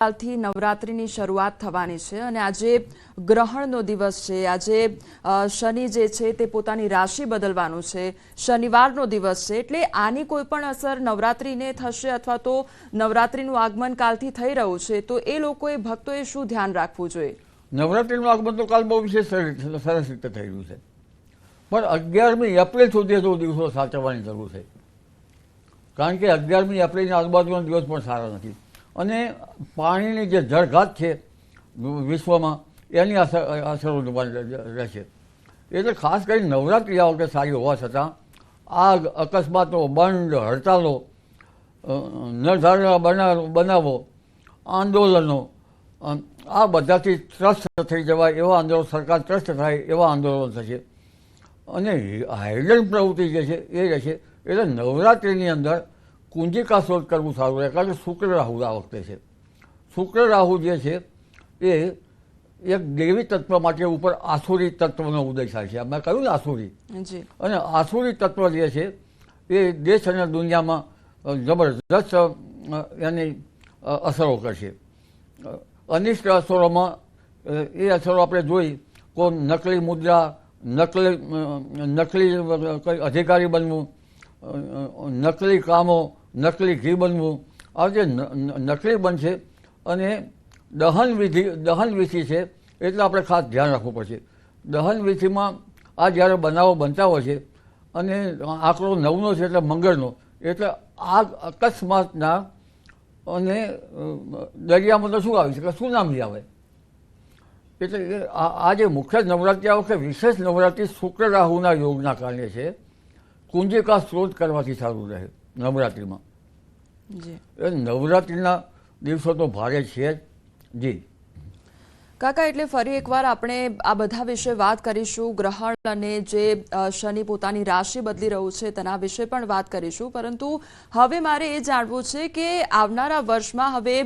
કાલથી નવરાત્રિની શરૂઆત થવાની છે અને આજે ગ્રહણનો દિવસ છે। આજે શનિ જે છે તે પોતાની રાશિ બદલવાનું છે, શનિવારનો દિવસ છે, એટલે આની કોઈ પણ અસર નવરાત્રિને થશે અથવા તો નવરાત્રિનું આગમન કાલથી થઈ રહ્યું છે તો એ લોકોએ ભક્તોએ શું ધ્યાન રાખવું જોઈએ? નવરાત્રિનું આગમન તો કાલ બહુ વિશેષ સરસ રીતે થઈ રહ્યું છે, પણ 11મી એપ્રિલ સુધી તો દિવસો સાચવવાની જરૂર છે, કારણ કે 11મી એપ્રિલની આજુબાજુના દિવસ પણ સારા નથી અને પાણીની જે જળઘાટ છે વિશ્વમાં એની અસરો રહેશે। એટલે ખાસ કરીને નવરાત્રિ આ વખતે સારી હોવા છતાં આગ, અકસ્માતો, બંધ, હડતાલો, નિર્ધારણ બનાવો, આંદોલનો, આ બધાથી ત્રસ્ત થઈ જવાય એવા આંદોલન, સરકાર ત્રસ્ત થાય એવા આંદોલન થશે અને હાઇડન પ્રવૃત્તિ જે છે એ રહેશે। એટલે નવરાત્રિની અંદર કુંજિકા શોધ કરવું સારું રહે, કારણ કે શુક્ર રાહુ આ વખતે છે। શુક્ર રાહુ જે છે એ એક દેવી તત્વ માટે ઉપર આસુરી તત્વનો ઉદય થાય છે। મેં કહ્યું ને આસુરી, અને આસુરી તત્વ જે છે એ દેશ અને દુનિયામાં જબરદસ્ત એની અસરો કરશે। અનિષ્ટ અસરોમાં એ અસરો આપણે જોઈ, કોઈ નકલી મુદ્રા, નકલી અધિકારી બનવું, નકલી કામો, નકલી ઘી બનવું, આ જે નકલી બનશે અને દહન વિધિ છે એટલે આપણે ખાસ ધ્યાન રાખવું પડશે। દહન વિધિમાં આ જ્યારે બનાવો બનતા હોય છે અને આંકડો 9નો છે એટલે મંગળનો, એટલે આગ અકસ્માતના અને દરિયામાં તો શું આવી શકે, સુનામી આવે। એટલે આ જે મુખ્ય નવરાત્રિ આ વખતે વિશેષ નવરાત્રિ શુક્ર રાહુના યોગના કારણે છે। કુંજિકા સ્ત્રોત કરવાથી સારું રહે નવરાત્રિમાં। નવરાત્રિના દિવસો તો ભારે છે જી કાકા। એટલે ફરી એકવાર આપણે આ બધા વિશે વાત કરીશું, ગ્રહણ અને જે શનિ પોતાની રાશિ બદલી રહ્યું છે તેના વિશે પણ વાત કરીશું, પરંતુ હવે મારે એ જાણવું છે કે આવનારા વર્ષમાં હવે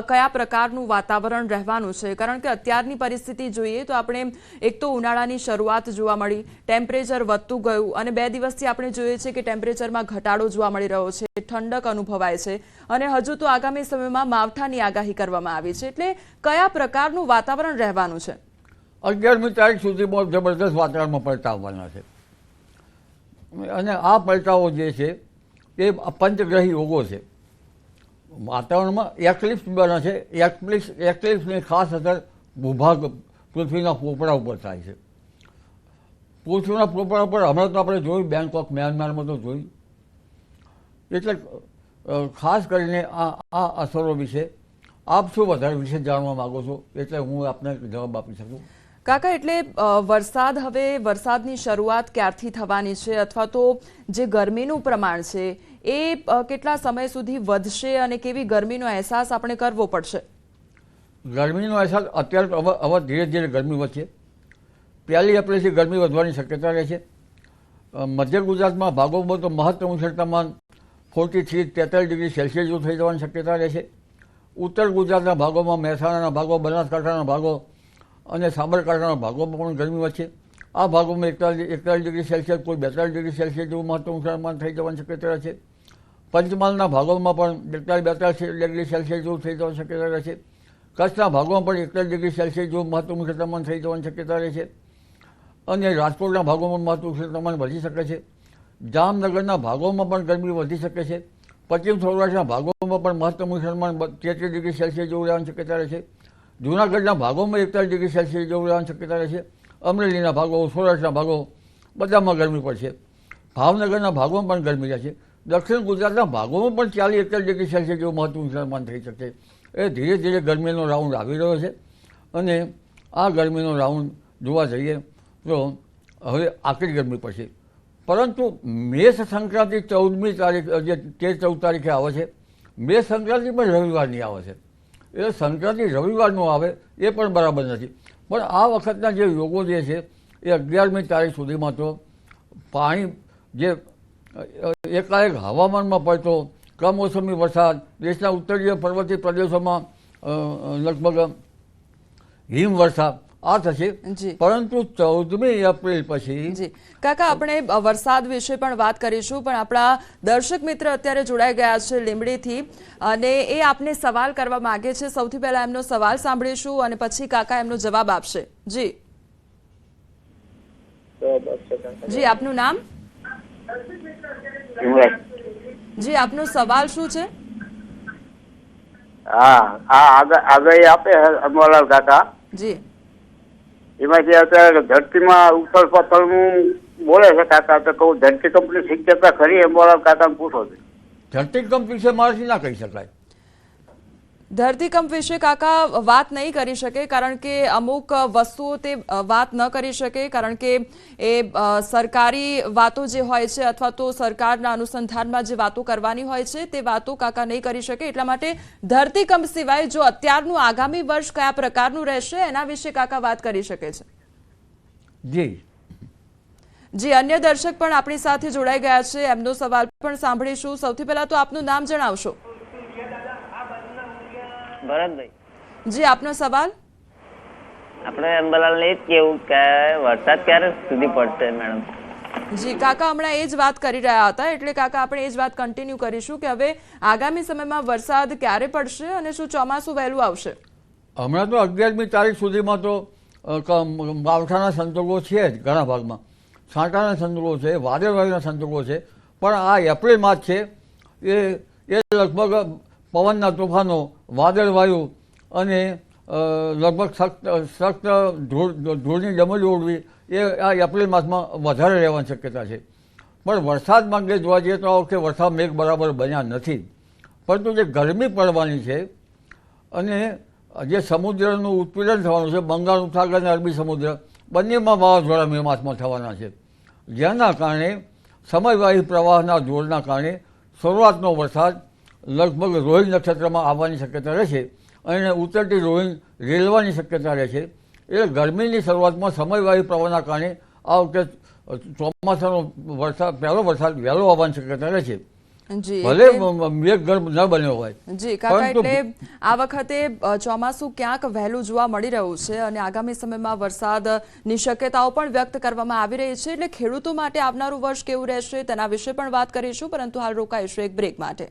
કયા પ્રકારનું વાતાવરણ રહેવાનું છે, કારણ કે અત્યારની પરિસ્થિતિ જોઈએ તો આપણે એક તો ઉનાળાની શરૂઆત જોવા મળી, ટેમ્પરેચર વધતું ગયું અને 2 દિવસથી આપણે જોઈએ છે કે ટેમ્પરેચરમાં ઘટાડો જોવા મળી રહ્યો છે, ઠંડક અનુભવાય છે અને હજુ તો આગામી સમયમાં માવઠાની આગાહી કરવામાં આવી છે। એટલે કયા પ્રકારનું વાતાવરણ રહેવાનું છે? 11મી તારીખ સુધી બહુ જબરદસ્ત વાતાવરણમાં પલટા આવવાના છે અને આ પલટાઓ જે છે એ પંચગ્રહી યોગો છે। વાતાવરણમાં એક્લિપ્સ બને છે, એક્લિપ્સની ખાસ અસર ભૂભાગ પૃથ્વીના પોપડા ઉપર થાય છે। પૃથ્વીના પોપડા ઉપર હમણાં તો આપણે જોયું, બેંકોક મ્યાનમારમાં તો જોયું। એટલે ખાસ કરીને આ અસરો વિશે આપ શું વધારે વિશે જાણવા માંગો છો, એટલે હું આપને જવાબ આપી શકું? કાકા, એટલે વરસાદની શરૂઆત ક્યારથી થવાની છે અથવા તો જે ગરમીનું પ્રમાણ છે એ કેટલા સમય સુધી વધશે અને કેવી ગરમીનો અહેસાસ આપણે કરવો પડશે? ગરમીનો અહેસાસ અત્યારે હવે ધીરે ધીરે ગરમી વધશે। 1 એપ્રિલથી ગરમી વધવાની શક્યતા રહે છે। મધ્ય ગુજરાતમાં ભાગોમાં તો મહત્તમ ઉષ્ણતામાન 43-43 ડિગ્રી સેલ્સિયસ જેવું થઈ જવાની શક્યતા રહે છે। ઉત્તર ગુજરાતના ભાગોમાં, મહેસાણાના ભાગો, બનાસકાંઠાના ભાગો અને સાબરકાંઠાના ભાગોમાં પણ ગરમી વધશે। આ ભાગોમાં 41 ડિગ્રી સેલ્સિયસ, કોઈ 42 ડિગ્રી સેલ્સિયસ જેવું મહત્તમ ઉષ્ણતામાન થઈ જવાની શક્યતા રહે છે। પંચમહાલના ભાગોમાં પણ 42 ડિગ્રી સેલ્સિયસ જેવું થઈ જવાની શક્યતા રહે છે। કચ્છના ભાગોમાં પણ 41 ડિગ્રી સેલ્સિયસ જેવું મહત્તમ ઉષ્ણતામાન થઈ જવાની શક્યતા રહે છે અને રાજકોટના ભાગોમાં મહત્તમ ઉષ્ણતામાન વધી શકે છે। જામનગરના ભાગોમાં પણ ગરમી વધી શકે છે। પશ્ચિમ સૌરાષ્ટ્રના ભાગોમાં પણ મહત્તમ ઉષ્ણતામાન 33 ડિગ્રી સેલ્સિયસ જેવું રહેવાની શક્યતા રહે છે। જૂનાગઢના ભાગોમાં 41 ડિગ્રી સેલ્સિયસ જેવું રહેવાની શક્યતા રહે છે। અમરેલીના ભાગો, સૌરાષ્ટ્રના ભાગો બધામાં ગરમી પડશે। ભાવનગરના ભાગોમાં પણ ગરમી રહેશે। દક્ષિણ ગુજરાતના ભાગોમાં પણ 41 ડિગ્રી સેલ્સિયસ જેવું મહત્તમ ઉષ્ણતામાન થઈ શકે। એ ધીરે ધીરે ગરમીનો રાઉન્ડ આવી રહ્યો છે અને આ ગરમીનો રાઉન્ડ જોવા જઈએ તો હવે આકરી ગરમી પડશે। પરંતુ મેષ સંક્રાંતિ 14મી તારીખ, જે 13-14 તારીખે આવે છે, મેષ સંક્રાંતિ પણ રવિવારની આવે છે। એટલે સંક્રાંતિ રવિવારનો આવે એ પણ બરાબર નથી, પણ આ વખતના જે યોગો જે છે એ 11મી તારીખ સુધીમાં તો પાણી જે એકાએક હવામાનમાં પડતો કમોસમી વરસાદ, દેશના ઉત્તરીય પર્વતીય પ્રદેશોમાં લગભગ હિમવર્ષા આ થશે. જી. પરંતુ 14મી એપ્રિલ પછી જી કાકા, આપણે વરસાદ વિશે પણ વાત કરીશું, પણ આપણા દર્શક મિત્ર અત્યારે જોડાઈ ગયા છે લીંબડીથી અને એ આપને સવાલ કરવા માંગે છે. સૌથી પહેલા એમનો સવાલ સાંભળીશું અને પછી કાકા એમનો જવાબ આપશે. જી જી, આપનું નામ? જી, આપનો સવાલ શું છે? આગાહી આપે અમરલાલ કાકા, જી એમાંથી અત્યારે ધરતીમાં ઉથલ પાથલનું બોલે છે કાકા, તો કહું ધરતી કંપની શક્યતા ખરી? અમરલાલ કાકાને પૂછો છો. ધરતીકંપ વિશે મારાથી ના કહી શકાય. ધરતીકંપ વિશે કાકા વાત નહીં કરી શકે, કારણ કે અમુક વસ્તુઓ તે વાત ન કરી શકે, કારણ કે એ સરકારી વાતો જે હોય છે અથવા તો સરકારના અનુસંધાનમાં જે વાતો કરવાની હોય છે તે વાતો કાકા નહીં કરી શકે. એટલા માટે ધરતીકંપ સિવાય જો અત્યારનું આગામી વર્ષ કયા પ્રકારનું રહેશે એના વિશે કાકા વાત કરી શકે છે. જી જી, અન્ય દર્શક પણ આપણી સાથે જોડાઈ ગયા છે, એમનો સવાલ પણ સાંભળીશું. સૌથી પહેલા તો આપનું નામ જણાવશો. ભરતભાઈ, જી, આપનો સવાલ? આપણે અંબાલાલને એ જ કેવું કે વરસાદ ક્યારે સુધી પડશે મેડમ? જી કાકા, હમણાં એ જ વાત કરી રહ્યા હતા, એટલે કાકા આપણે એ જ વાત કન્ટિન્યુ કરીશું કે હવે આગામી સમયમાં વરસાદ ક્યારે પડશે અને શું ચોમાસું વહેલું આવશે? હમણાં તો 11મી તારીખ સુધીમાં તો માવઠાના સંજોગો છે જ ઘણા ભાગમાં, છાંટાના સંજોગો છે, વાદળવાયુના સંજોગો છે, પણ આ એપ્રિલ માસ છે એ લગભગ પવનના તોફાનો, વાદળવાયુ અને લગભગ સખ્ત ધૂળની ડમરી ઉડવી એ આ એપ્રિલ માસમાં વધારે રહેવાની શક્યતા છે. પણ વરસાદ માગે જોવા જઈએ તો આ વખતે વરસાદ મેઘ બરાબર બન્યા નથી, પરંતુ જે ગરમી પડવાની છે અને જે સમુદ્રનું ઉત્પીડન થવાનું છે, બંગાળ ઉપસાગર અને અરબી સમુદ્ર બંનેમાં વાવાઝોડા મે માસમાં થવાના છે, જેના કારણે સમયવાહી પ્રવાહના જોરના કારણે શરૂઆતનો વરસાદ લગભગ રોહિણી નક્ષત્રમાં આવવાની શક્યતા રહેશે અને ઉત્તરથી રોહિણી રેલવાની શક્યતા રહેશે. એટલે ગરમીની શરૂઆતમાં સમયવાહી પ્રવાહના કારણે આ વખતે ચોમાસાનો પહેલો વરસાદ વહેલો આવવાની શક્યતા રહેશે, જી ભલે મેઘગર્ભ ન બન્યો હોય. જી કાકા, એટલે આ વખતે ચોમાસું ક્યાંક વહેલું જોવા મળી રહ્યું છે અને આગામી સમયમાં વરસાદની શક્યતાઓ પણ વ્યક્ત કરવામાં આવી રહી છે. એટલે ખેડૂતો માટે આવનારું વર્ષ કેવું રહેશે તેના વિશે પણ વાત કરીશું, પરંતુ હાલ રોકાઈશું એક બ્રેક માટે.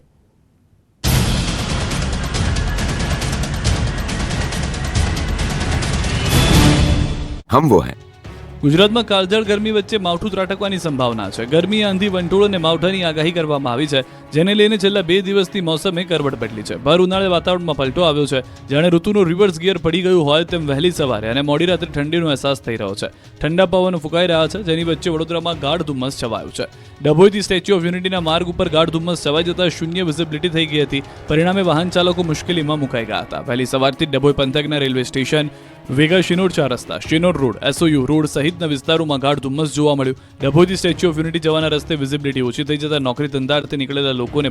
हम वो हैं. ગુજરાતમાં કાળઝાળ ગરમી વચ્ચે માવઠું ત્રાટકવાની સંભાવના છે. ગરમી, આંધી, વંટોળ અને માવઠાની આગાહી કરવામાં આવી છે, જેને લઈને છેલ્લા 2 દિવસથી મોસમે કરવટ બદલી છે. ભર ઉનાળે વાતાવરણમાં પલટો આવ્યો છે, જાણે ઋતુનો રિવર્સ ગિયર પડી ગયું હોય તેમ વહેલી સવારે અને મોડી રાત્રે ઠંડીનો અહેસાસ થઈ રહ્યો છે. ઠંડા પવનો ફૂંકાઈ રહ્યા છે, જેની વચ્ચે વડોદરામાં ગાઢ ધુમ્મસ છવાયું છે. ડભોઈથી સ્ટેચ્યુ ઓફ યુનિટીના માર્ગ ઉપર ગાઢ ધુમ્મસ છવાઈ જતા શૂન્ય વિઝિબિલિટી થઈ ગઈ હતી. પરિણામે વાહન ચાલકો મુશ્કેલીમાં મુકાઈ ગયા હતા. વહેલી સવારથી ડભોઈ પંથકના રેલવે સ્ટેશન, વેગા શિનોર 4 રસ્તા, શિનોર રોડ, એસઓયુ રોડ સહિતના વિસ્તારોમાં ગાઢ ધુમ્મસ જોવા મળ્યું. ડભોઈથી સ્ટેચ્યુ ઓફ યુનિટી જવાના રસ્તે વિઝિબિલિટી ઓછી થઈ જતા નોકરી ધંધાર્થે નીકળેલા લોકોને